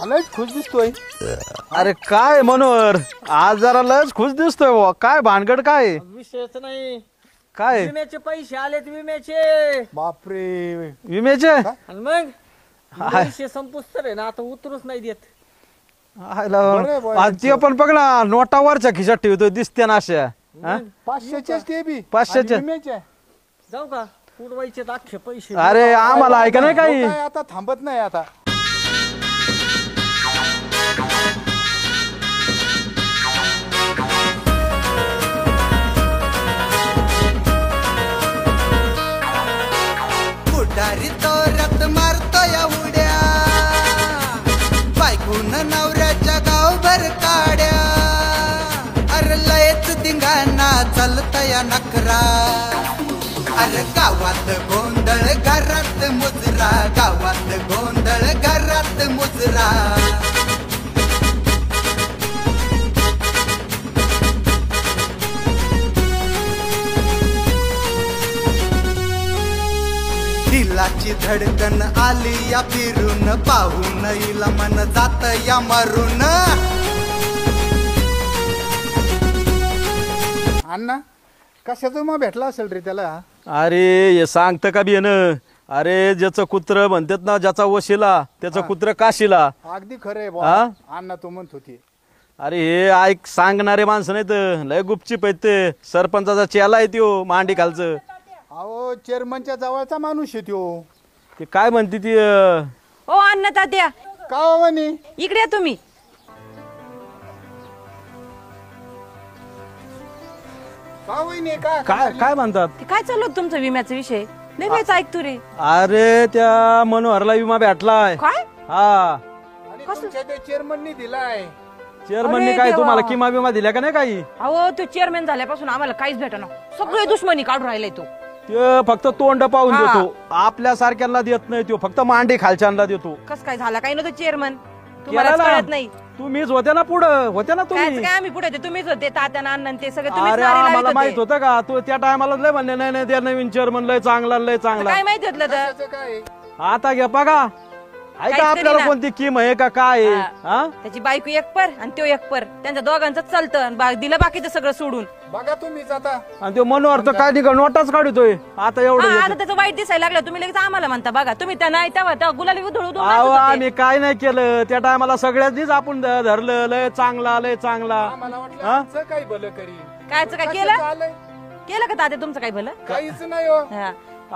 लयच खुश दिसतोय. अरे काय मनोहर आज जरा लयच खुश दिसतोय बुवा. काय भानगड काय? विषयच नाही. काय विम्याचे पैसे आलेत विम्याचे. बापरे विम्याचे? आणि मग पैसे संपुस्तर आहे ना आता उतरूच नाही देत. ते पण बघ ना नोटावरच्या खिशात ठेवतोय दिसते ना अशा. 500चे ते बी 500चे जाऊ का उडवायचे अख्खे पैसे. अरे आम्हाला ऐका नाही काही. आता थांबत नाही आता. पुढारी तो रथ मारतो या उड्या बायकून नवऱ्याच्या गावभर काड्या. अरे लयच धिंगाणा चालता या नखरा. अरे गावात गोंधळ घरात मुजरा. गावात गोंधळ घरात मुजरा. दिलाची धडकन आली या फिरून पाहून इला मन जात या मरून. अण्णा कशाचं मग भेटला असेल रे त्याला. अरे हे सांगत का बी अरे ज्याचं कुत्र म्हणतात ना ज्याचा वशिला त्याचं कुत्र काशीला. अगदी खरंय अण्णा तो म्हणत होती. अरे हे ऐक सांगणारे माणसं नाही तर लय गुपचीप आहेत ते. सरपंचाचा चेला आहे त्यो मांडी खालचं. अहो चेअरमनच्या जवळचा माणूस आहे त्यो. ते काय म्हणते ती ओ अण्णा तात्या का हो म्हणे इकडे या तुम्ही. का होईने का काय काय म्हणतात? ते काय चालू होतं तुमचा विम्याचा विषय? लय वेळच ऐकतो रे. अरे त्या मनोहरला विमा भेटलाय. काय? हा आणि तुमच्या ते चेअरमननी दिलाय. चेअरमनने अरे काय देवा. तुम्हाला किमा विमा दिल्या का नाही काही? अहो तो चेअरमॅन झाल्यापासून आम्हाला काहीच भेटना. सगळे दुश्मनी काढून राहिलाय तो. ते फक्त तोंड पाहून हा. देतो. आपल्या सारख्यांना देत नाही तो. फक्त मांडी खालच्यांना देतो. कस काय झाला काय नव्हतं चेअरमन तुम्हाला केला ना. कळत नाही. तुम्हीच होत्या ना पुढं होत्या ना काय तुम्ही. काय आम्ही पुढे होते तुम्हीच होते तात्या अण्णा ते सगळे तुम्हीच अरे नारी लावित आम्हाला माहित होते. होतं का तू त्या टायमाला लय म्हणले नाही नाही त्या नवीन चेअरमन लय चांगला लय चांगला. काय माहिती होतं तर त्याचं काय आता घ्या बघा काहीच ऐका आपल्याला करीना. कोणती किम आहे का काय आहे? हा? त्याची बायको एक पर आणि तो एक पर त्यांच्या दोघांचं चालतं आणि दिलं बाकीचं सगळं सोडून. बघा तुम्हीच आता. आणि तो मनोहर तर काय निघा नोटाच काढतोय आता एवढं हा, येतं. आता त्याचं वाईट दिसायला लागलं तुम्ही लगेच आम्हाला म्हणता बघा तुम्ही त्या नाही तेव्हा गुलाली उधळू अहो आम्ही काय नाही केलं त्या टायमाला सगळ्यांनीच आपण धरलं लय चांगला लय चांगला. आम्हाला वाटलं हा? आमचं काही भलं करी. कायचं काय कशाचं केलं आलंय? केलं का तात्या तुमचं काय भलं? काहीच नाही हो. हा.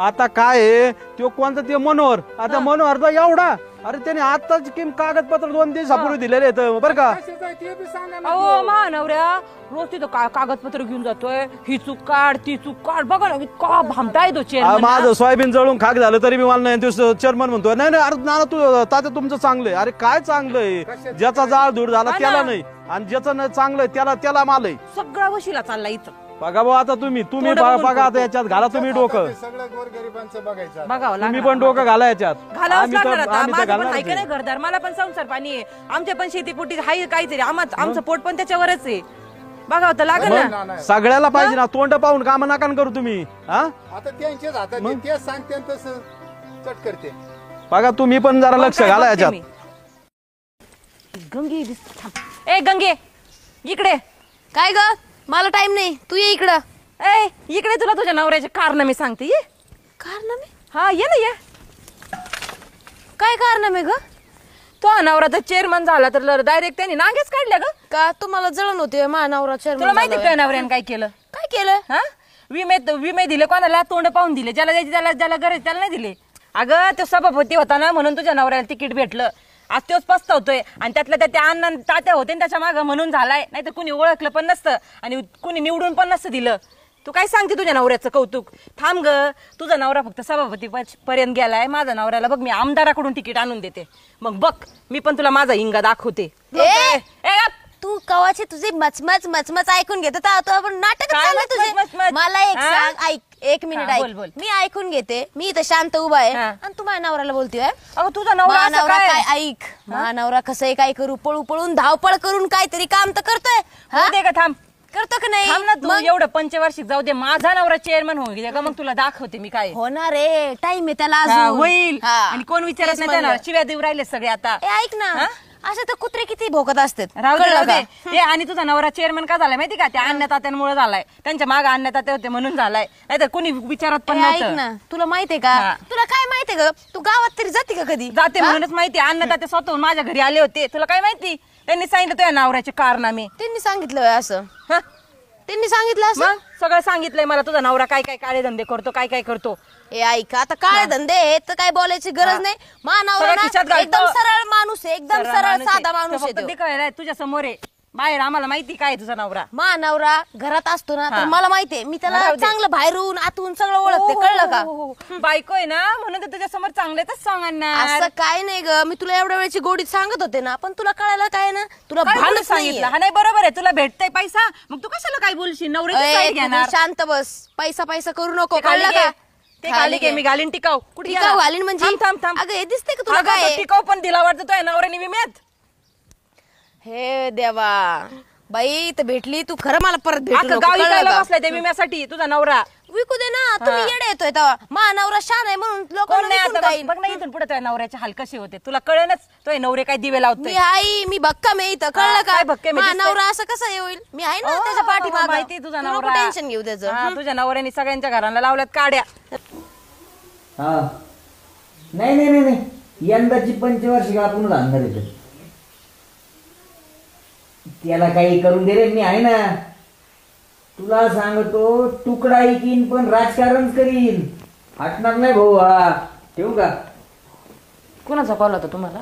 आता काय आहे तो कोणता ते मनोहर आता मनोहरचा एवढा अरे त्याने आताच किम कागदपत्र 2 दिवसापूर्वी दिलेले आहेत बरं का. कशाचं आहे ते बी सांगा ना. अहो महानवऱ्या रोज तिथं कागदपत्र घेऊन जातोय. ही चूक काढ ती चूक काढ बघा ना का भामताय तो चेअरमन. माझं सोयाबीन जळून खाक झालं तरी मी मला नाही चेअरमन म्हणतो नाही नाही अरे नाना तू तात्या तुमचं चांगलंय. अरे काय चांगलंय ज्याचा जाळ धूर झाला हा त्याला ना. नाही आणि ज्याचं नाही चांगलंय त्याला मालय. सगळा वशिला चालला इथं बघा भाऊ आता तुम्ही थोडं बघून बघा आता करतो. याच्यात घाला तुम्ही डोकं. ते सगळं गोरगरिबांचं बघायचं. बघावं तुम्ही लागणार पण डोकं घाला याच्यात. घालावंच आम्ही तर- लागणार आता. आम्ही तर माझं पण घालणारच ऐका नाही आहे. घरदार मला पण संसार पाणी आहे. आमच्या पण शेतीपोटी हाय काहीतरी आमचं पोट पण त्याच्यावरच आहे. बघावं तर लागेल ना. नाही. सगळ्याला पाहिजे ना तोंड पाहून काम नका करू तुम्ही. हा आता त्यांच्याच हातात आहे. ते सांगते आणि तसं चट करते. बघा तुम्ही पण जरा लक्ष काय घाला बघते याच्यात. मी. गंगे थांब. ए गंगे इकडे. काय ग मला टाइम नाही तू ये इकडं. ए इकडे तुला तुझ्या नवऱ्याचे कारनामे सांगते ये. कारनामे हा ये ना ये. काय कारनामे ग. तो नवरा तर चेअरमन झाला तर डायरेक्ट त्यांनी नागेच काढल्या ग. का तुम्हाला जळण होते महानवरा तुला माहिती तुझ्या नवऱ्याने काय केलं? काय केलं. हा विमे दिले कोणाला तोंड पाहून दिले ज्याला द्यायचे ज्याला गरज त्याला नाही दिले. अगं तो सभापती होता ना म्हणून तुझ्या नवऱ्याला तिकीट भेटलं. आज तोच पस्तावतोय आणि त्यातल्या त्या अण्णा तात्या होते त्याच्या मागं म्हणून झालाय. नाही तर कुणी ओळखलं पण नसतं आणि कुणी निवडून पण नसतं दिलं. तू काय सांगते तुझ्या नवऱ्याचं कौतुक. थांब ग तुझा नवरा फक्त सभापती पर्यंत गेलाय. माझा नवऱ्याला बघ मी आमदाराकडून तिकीट आणून देते. मग बघ मी पण तुला माझा हिंगा दाखवते. तू कवाचे तुझे मचमच ऐकून घेते तू आपण नाटक काय चाललंय तुझे. मचमच? मला एक हा? सांग ऐक 1 मिनिट हा, ऐक. बोल. मी ऐकून घेते. मी इथं शांत उभा आहे हा. आणि तू माझ्या नवऱ्याला बोलतोय. अगं तुझा नवरा असं नवरा काय? काय ऐक नवरा कसं काय करू पळून धावपळ करून काहीतरी काम तर करतोय. होऊ दे का थांब करतो का नाही. थांब ना तू मग एवढं पंचवार्षिक जाऊ दे. माझा नवरा चेअरमन होईल का मग तुला दाखवते मी काय होणार रे. टाइम आहे त्याला हा, अजून. होईल हा. आणि कोण विचारत तेच नाही म्हणलं. त्याला. शिव्या देऊ राहिले सगळे आता. ए, ऐक ना हा? असे तर कुत्रे किती भोकत असतात. राहू दे कळलं राहू का? दे. ते आणि तुझा नवरा चेअरमन का झालाय माहिती का? त्या अन्य तात्यांमुळे झालाय. त्यांच्या मागे अन्य तात्या होते म्हणून झालाय, नाहीतर कुणी विचारत पण ए, ऐक नव्हतं. ना, तुला माहितीये का? हा. तुला काय माहितीये का? तू गावात तरी जाते का कधी? जाते म्हणूनच माहिती. अन्न तात्या स्वतःहून माझ्या घरी आले होते. तुला काय माहिती? त्यांनी सांगितलं तुझ्या नवऱ्याचे कारनामे. त्यांनी सांगितलं होय असं? हं? त्यांनी सांगितलं असं? मग सगळं सांगितलंय मला. तुझा नवरा काय काय काळे धंदे करतो, काय काय करतो. ए ऐक, आता काय धंदे आहेत तर काय बोलायची गरज नाही. मानवरा सगळं खिशात घालतो. एकदम सरळ माणूस आहे, एकदम सरळ साधा माणूस आहे तो. दिखायला तुझ्या समोर आहे. बाहेर आम्हाला माहिती काय आहे तुझा नवरा. मानवरा घरात असतो ना तर हा. मला माहितीये, मी त्याला राहू दे. चांगलं बाहेरून आतून सगळं ओळखते. कळलं का? का? बायको आहे ना म्हणून ते तुझ्या समोर चांगलेच सांगणार. असं काय नाही ग, मी तुला एवढ्या वेळची गोडीत सांगत होते ना, पण तुला कळायला काय ना, तुला काय बोलून भानच नाहीये. सांगितलं? हा नाही बरोबर आहे. तुला भेटतय पैसा, मग तू कशाला काय बोलशील? नवऱ्याची ए, साईड तू घेणार. शांत बस, पैसा पैसा करू नको. ते खाली कळलं घे. का? ते खाली घे. मी घालीन टिकाव. कुठे टिकाऊ गेला? घालीन म्हणजे? थांब थांब थांब. अगं हे दिसतंय का तुला अगं, काय? तो टिकाव पण दिला वाटतं तुझ्या नवऱ्याने विम्यात. हे देवा, बाई तर भेटली तू, खरं मला परत भेटू अख्खं नको. गाव कळलं विकायला का? बसलाय त्या विम्यासाठी तुझा नवरा. विकू दे ना, तुम्ही येडे येतोय तेव्हा. नवरा शान आहे म्हणून कोण लोकांना नाही विकून आता जाईल. बघ ना इथून पुढे तुझ्या नवऱ्याचे हाल कसे होते तुला कळेनच. तुझे नवरे काय दिवे लावतोय. मी आई, मी भक्कम आहे इथं. कळलं काय का? भक्कम आहे? दिसतंय? नवरा असं कसं येईल? मी आहे ना ओ, त्याच्या पाठीमागं. माहिती तुझा तू नको नवरा. टेन्शन घेऊ त्याचं. हा, तुझ्या नवऱ्याने सगळ्यांच्या घरांना लावल्यात काड्या. हा नाही नाही नाही नाही, यंदाची पंचवार्षिक आपण आणणार आहे. त्याला काही करून दे रे, मी आहे ना. तुला सांगतो, तुकडा ऐकीन पण राजकारण करीन. हटणार नाही भाऊ. हा ठेवू का? कोणाचा कॉल होता तुम्हाला?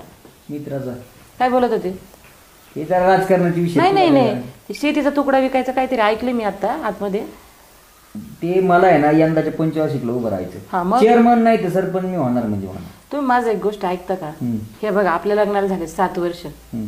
मित्राचा. काय बोलत होते? हे जरा राजकारणाची विषय. नाही नाही नाही, शेतीचा तुकडा विकायचा काहीतरी ऐकलं मी आता आतमध्ये. ते मला आहे ना यंदाच्या पंचवार्षिकला उभं हा, राहायचं. मग? चेअरमन नाही तर सरपंच मी होणार म्हणजे होणार. तुम्ही माझं एक गोष्ट ऐकता का? हम्म. हे बघा, आपल्या लग्नाला झाले 7 वर्ष. हम्म.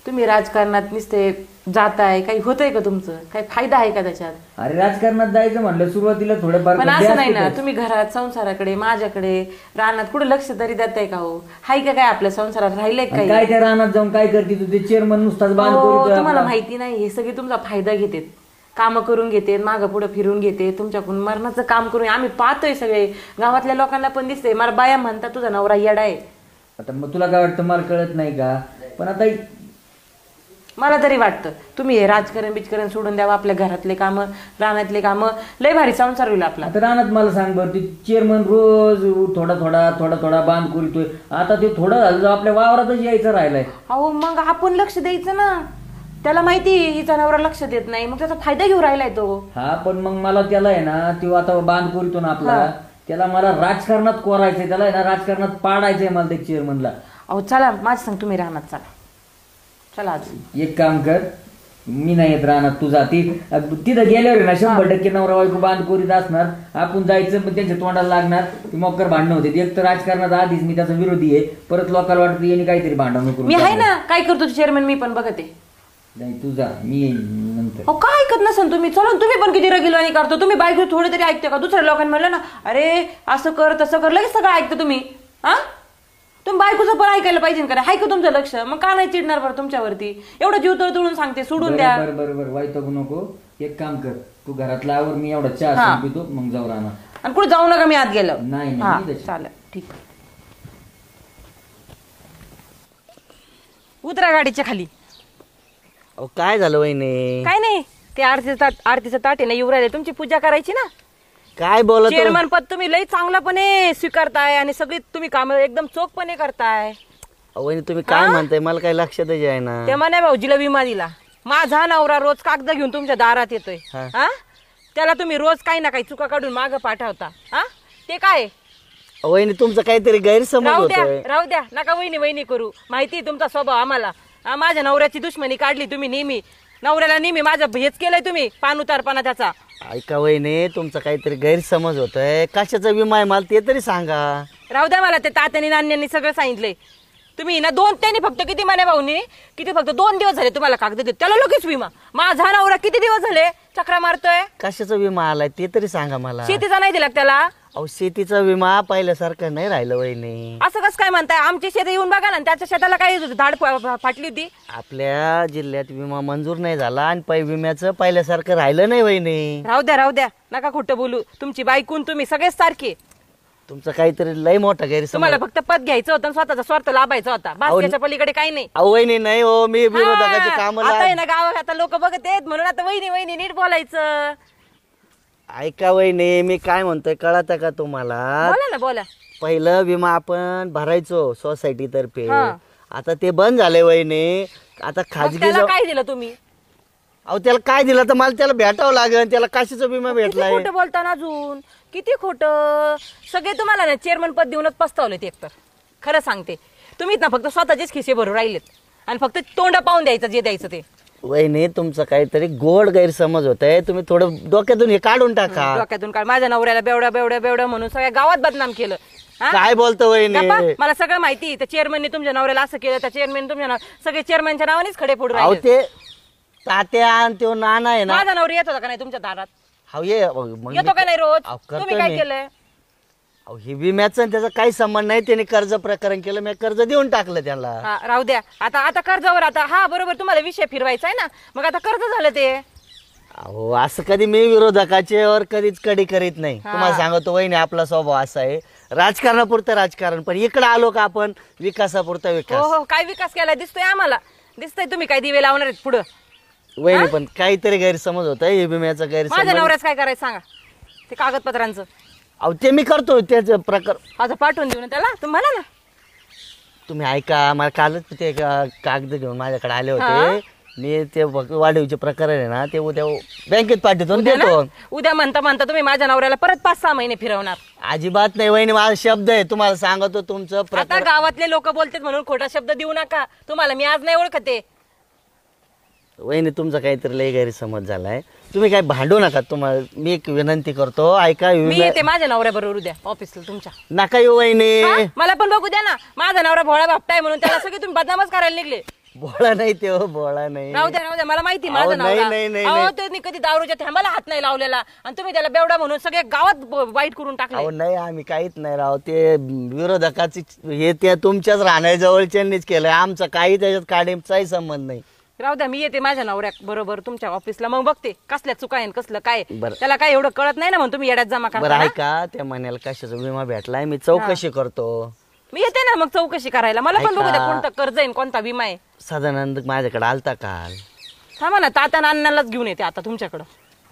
तुम्ही राजकारणात नुसते जाताय, काही होतंय का तुमचं? काही फायदा आहे का त्याच्यात? अरे राजकारणात जायचं म्हणलं सुरुवातीला थोडंफार पण गड्डे असं नाही ना, असतातच. तुम्ही घरात संसाराकडे, माझ्याकडे, रानात कुठे लक्ष तरी देताय का हो? हाय का काय आपल्या संसारात? राहिलंय आणि काही? काय त्या रानात जाऊन काय करते तू? ते चेअरमन नुसताच बांध हो, करतोय तुम्हाला आपला. माहिती नाही, हे सगळे तुमचा फायदा घेतात. कामं करून घेते, मागं पुढे फिरून घेते, तुमच्याकडून मरणाचं काम करून. आम्ही पाहतोय सगळे, गावातल्या लोकांना पण दिसतंय. मला बाया म्हणतात तुझा नवरा येडा आहे. आता मग तुला काय वाटतं, मला कळत नाही का? पण आता मला तरी वाटतं तुम्ही हे राजकारण बिजकारण सोडून द्यावं. आपल्या घरातले कामं, रानातले कामं, लय भारी संसार होईल आपला. आता रानात मला सांग बरं, ते चेअरमन रोज थोडा थोडा थोडा थोडा बांध करीतोय. आता ते थोडं झालं आपल्या वावरातच यायचं राहिलंय. अहो मग आपण लक्ष द्यायचं ना. त्याला माहिती हिचा नवरा लक्ष देत नाही, मग त्याचा फायदा घेऊन राहिलाय तो. हा पण मग मला त्याला आहे ना, तो आता बांध करीतो ना आपला, त्याला मला राजकारणात कोरायचंय. त्याला आहे ना राजकारणात पाडायचंय मला ते चेअरमनला. अहो चला, माझं सांग, तुम्ही रानात चला. चला आज. एक काम कर, मी नाही येत राहणार, तू जाती तिथं गेल्यावर ना 100% नवरा बायको बांध करीत असणार. आपण जायचं, पण त्यांच्या तोंडाला लागणार. ती मोकर भांडणं होते. एक तर राजकारणात आधीच मी त्याचा विरोधी आहे, परत लोकांना वाटतं यांनी काहीतरी भांडण करून. मी आहे ना, काय करतो चेअरमन, मी पण बघते. नाही तू जा, मी येईन नंतर. अहो काय ऐकत नसन तुम्ही? चला, तुम्ही पण किती रगिलवाणी करतो. तुम्ही बायको थोडी तरी ऐकते का? दुसऱ्या लोकांनी म्हणलं ना, अरे असं कर तसं कर, लगेच सगळं ऐकतं तुम्ही. हा, तुम्ही बायकोचं पण ऐकायला पाहिजे का? हाय का तुमचं लक्ष? मग का नाही चिडणार बरं तुमच्यावरती? एवढं जीव तळतळून सांगते, सोडून द्या. बरं बरं बरं, वैतागू नको. एक काम कर, तू घरातला आवर, मी एवढा चहा हा. पितो, मग जाऊ राहणार. आणि कुठे जाऊ नका, मी आत गेलो. नाही, हा मी इथंच. चालेल, ठीक. उतरा गाडीच्या खाली. अहो काय झालं वहिनी? काय नाही, ते आरतीचं ताट आहे ना, येऊ राहिले. तुमची पूजा करायची ना. काय बोलत? चेअरमन पद तुम्ही लई चांगलापणे स्वीकारताय आणि सगळी तुम्ही काम एकदम चोखपणे करताय. वहिनी तुम्ही काय म्हणताय? मला काही लक्षात आहे ना. ते म्हणे भाऊजीला विमा दिला. माझा नवरा रोज कागद घेऊन तुमच्या दारात येतोय. हा, त्याला तुम्ही रोज काही ना काही चुका काढून मागं पाठवता. हा, ते काय? वहिनी तुमचं काहीतरी गैरसमज राहू द्या, होतोय. राहू द्या, नका वहिनी वहिनी करू. माहिती आहे तुमचा स्वभाव आम्हाला. माझ्या नवऱ्याची दुश्मनी काढली तुम्ही नेहमी. नवऱ्याला नेहमी माझं हेच केलंय तुम्ही, पान उतारपणा त्याचा. ऐका वहिनी, तुमचा काहीतरी गैरसमज होतोय. कशाचा विमा आहे मला ते तरी सांगा. राहू द्या, मला ते तात्यानी नान्यांनी सगळं सांगितलंय. तुम्ही ना त्यांनी फक्त किती म्हणे भाऊनी, किती फक्त 2 दिवस झाले तुम्हाला कागद देत, त्याला लगेच विमा. माझा नवरा किती दिवस झाले चक्रा मारतोय. कशाचा विमा आलाय ते तरी सांगा मला. शेतीचा नाही दिला का त्याला? अहो शेतीचा विमा पहिल्यासारखं नाही राहिलं वहिनी. असं कसं काय म्हणताय? आमची शेती येऊन बघा ना, त्याच्या शेताला काय झाड फाटली होती. आपल्या जिल्ह्यात विमा मंजूर नाही झाला आणि विम्याचं पहिल्यासारखं राहिलं नाही वहिनी. राहू द्या, राहू द्या, नका खोटं बोलू. तुमची बायकून तुम्ही सगळेच सारखे. तुमचं काहीतरी लय मोठा गैरसमज. तुम्हाला फक्त पद घ्यायचं होतं आणि स्वतःचा स्वार्थ लाभायचा होता बस, त्याच्या पलीकडे काही नाही. अहो वहिनी नाही हो, मी विरोधकाचे हा, काम आता आहे ना गावात आता लोक बघत आहेत म्हणून आता वहिनी वहिनी नीट बोलायचं. ऐका वहिनी, मी काय म्हणतोय कळत का तुम्हाला? बोला ना बोला. पहिलं विमा आपण भरायचो सोसायटी तर्फे, हा. आता ते बंद झाले वहिनी. आता मग खाजगी त्याला काय दिलं तुम्ही? अहो त्याला काय दिलं तर मला त्याला भेटावं लागेल. त्याला कशाचा विमा किती भेटलाय? खोटं बोलताना अजून किती खोटं. सगळे तुम्हाला ना चेअरमन पद देऊनच पस्तावले ते. एकतर खरं सांगते तुम्ही ना फक्त स्वतःचेच खिसे भरून राहिलेत आणि फक्त तोंड पाहून द्यायचं जे द्यायचं ते. वहिनी तुमचं काहीतरी गोड गैरसमज होत आहे, तुम्ही थोडं डोक्यातून हे काढून टाका. डोक्यातून काढ. माझ्या नवऱ्याला बेवड्या बेवड्या बेवड्या म्हणून सगळ्या गावात बदनाम केलं. हा? काय बोलतो वहिनी? गप्पा? मला सगळं माहिती. त्या चेअरमनने तुमच्या नवऱ्याला असं केलं, त्या चेअरमॅन तुमच्या सगळे चेअरमॅनच्या नावानेच खडे फोडून अहो राहिले. ते तात्या आणि तो नाना आहे ना. माझा नवरा येत होता का नाही तुमच्या दारात? अहो ये मग येतो का नाही रोज? अहो, तुम्ही करतोय काय मी. केलंय? अहो हे विम्याचं आणि त्याचा काही संबंध नाही. त्याने कर्ज प्रकरण केलं, मी कर्ज देऊन टाकलं त्याला. हा राहू द्या. आता आता कर्जावर आता हा बरोबर तुम्हाला विषय फिरवायचा आहे ना, मग आता कर्ज झालं ते. अहो असं कधी मी विरोधकाचे वर कधीच कडी करीत नाही. तुम्हाला सांगतो वहिनी, आपला स्वभाव असा आहे, राजकारणापुरतं राजकारण, पण इकडे आलो का आपण विकासापुरता हो विकास. हो, काय विकास केला दिसतोय आम्हाला. दिसतंय तुम्ही काय दिवे लावणार आहेत पुढं. वहिनी पण काहीतरी गैरसमज होत आहे, विम्याचा माझ्या गैरसमज. नवऱ्याच काय करायचं सांगा ते कागदपत्रांचं. अहो ते मी करतो त्याचं प्रकार. आता पाठवून देऊ ना त्याला तुम्हाला ना. तुम्ही ऐका, मला कालच ते कागद घेऊन माझ्याकडे आले होते. मी ते वाढीवचे प्रकरण आहे ना, ते उद्या बँकेत पाठवतो उद्या ना? देतो. उद्या म्हणता म्हणता तुम्ही माझ्या नवऱ्याला परत 5-6 महिने फिरवणार. अजिबात नाही वहिनी, माझा शब्द आहे, तुम्हाला सांगतो. तुमचं आता प्रकार गावातले लोक बोलतात म्हणून खोटा शब्द देऊ नका. तुम्हाला मी आज नाही ओळखते. वहिनी तुमचा काहीतरी लय गैरसमज झालाय. तुम्ही काय भांडू नका. तुम्हाला मी एक विनंती करतो, ऐका. मी येते माझ्या नवऱ्याबरोबर उद्या ऑफिसला तुमच्या. नका येऊ वहिनी. हा? मला पण बघू द्या ना. माझा नवरा भोळा बापटा आहे म्हणून त्याला सगळे तुम्ही बदनामच करायला निघले. बोळा नाही ते हो, बोळा नाही. राहू द्या राहू द्या. मला माहिती अहो, माझा नाही, नवरा. नाही, नाही, अहो नाही. त्यांनी कधी दारूच्या थेंबाला हात नाही लावलेला आणि तुम्ही त्याला बेवडा म्हणून सगळ्या गावात वाईट करून अहो टाकले. नाही, आम्ही काहीच नाही राव. ते विरोधकाची हे ते तुमच्याच राहण्याजवळच्यांनीच केलंय. आमचा काही त्याच्यात काढीचाही संबंध नाही. राहू द्या. मी येते माझ्या नवऱ्या बरोबर तुमच्या ऑफिसला, मग बघते कसल्या चुका आहे कसलं काय. बरं. त्याला काय एवढं कळत नाही ना म्हणून तुम्ही येड्यात जमा बरं करा. ऐका, त्या महिन्याला कशाचा विमा भेटलाय मी चौकशी करतो. मी येते ना मग चौकशी करायला. मला पण बघू द्या ऐका. कोणतं कर्ज आहे कोणता विमा आहे. सदानंद माझ्याकडे आलता काल. थांबा ना, तात्या अण्णालाच घेऊन येते आता तुमच्याकडं.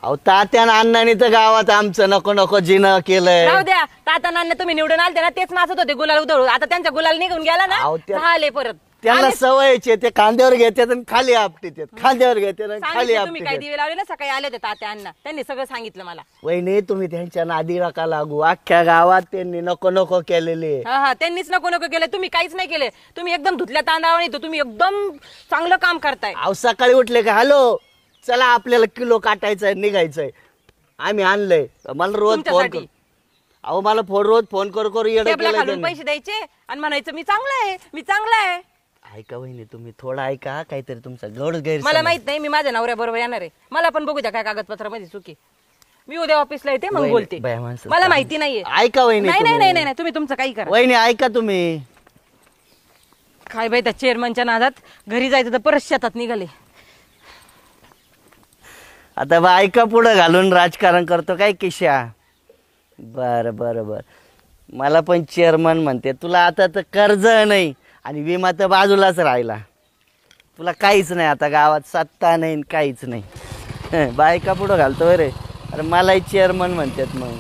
अहो तात्या अण्णांनी तर गावात आमचं नको नको जिनं केलंय. राहू द्या. तात्या अण्णा तुम्ही निवडून आलते ना, तेच नाचत होते गुलाल उधळून. आता त्यांच्या गुलाल निघून गेला ना, अहो, झाले परत. त्यांना सवयचे, ते खांद्यावर घेतात आणि खाली आपटीत, खांद्यावर घेतात आणि खाली सांगितलं तुम्ही काय आपटीत. दिवे लावले ना, सकाळी आले होते तात्या अण्णा, त्यांनी सगळं सांगितलं मला. वहिनी तुम्ही त्यांच्या नादी नका लागू. अख्ख्या गावात त्यांनी नको नको केलेले. हा हा, त्यांनीच नको नको केलं. तुम्ही काहीच नाही केले. तुम्ही एकदम धुतल्या तांदळावर येतो. तुम्ही एकदम चांगलं काम करताय. अहो सकाळी उठले का हॅलो चला आपल्याला किलो काटायचंय निघायचंय, आम्ही आणलंय. मला रोज फोन तुमच्यासाठी. कर. अहो मला रोज फोन करू येडं टेबला केलंय घालून त्यांनी. पैसे द्यायचे आणि म्हणायचं मी चांगला आहे, मी चांगला आहे. ऐका वहिनी तुम्ही थोडं ऐका, काहीतरी तुमचा गौड गैरसमज. मला माहित नाही. मी माझ्या नवऱ्या बरोबर येणार आहे. मला पण बघू द्या काय कागदपत्रामध्ये चुकी. मी उद्या ऑफिसला येते मग वहिनी, बोलते. बाया माणसं मला सांग. माहिती नाहीये. ऐका वहिनी नाही नाही तुम्ही. नाही नाही, तुम्ही तुमचं काही करा. वहिनी ऐका तुम्ही. काय बाई त्या चेअरमनच्या नादात घरी जायचं तर परत शेतात निघाले. आता बा ऐका पुढं घालून राजकारण करतो काय किशा. बर बर बर, मला पण चेअरमन म्हणते. तुला आता तर कर्ज नाही आणि विमा तर बाजूलाच राहिला. तुला काहीच नाही आता गावात, सत्ता नाही काहीच नाही. बायका पुढं घालतो रे. अरे मलाही चेअरमन म्हणतात मग.